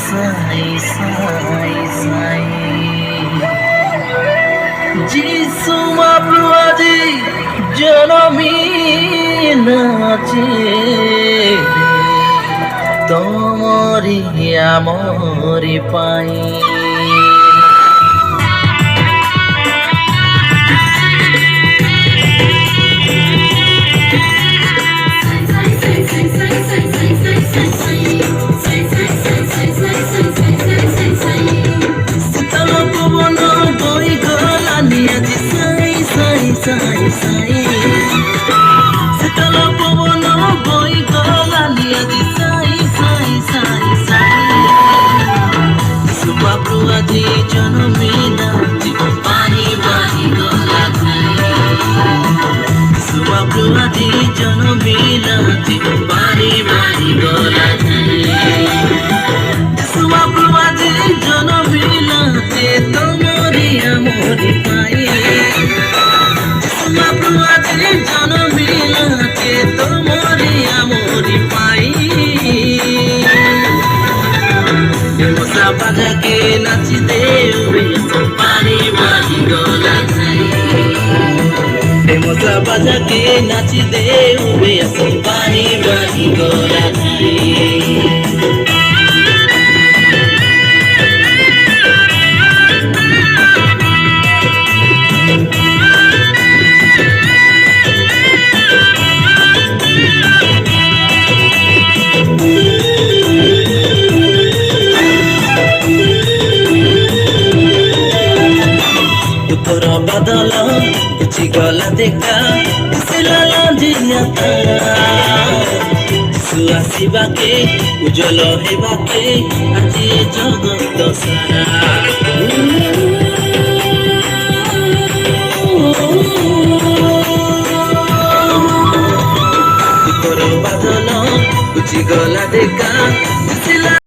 সাই সাই সাই যিশু প্রভু আজি জনমী নাচে তোমরি আমরি পাই সাই সাই শীতল পবন বই গলানি আজি সাই সাই সাই সাই যিশু প্রভু আজি জন্মিলা পানি বাহি গলা যিশু প্রভু আজি জন্মিলা পানি বাহি গলা যিশু প্রভু আজি জন্মিলা তোমরি আমরি পাই জনমিলাকে তোমরি আমরি পাই মশা বাজাকে নাচি দে পানি বাজি গলা মশা বাজাকে নাচি দে পানি বাজি গলা बदल कुछ गला देखा आसवा के उज्जवल हेबाके आज जगत सारा बादल कुछ गला देखा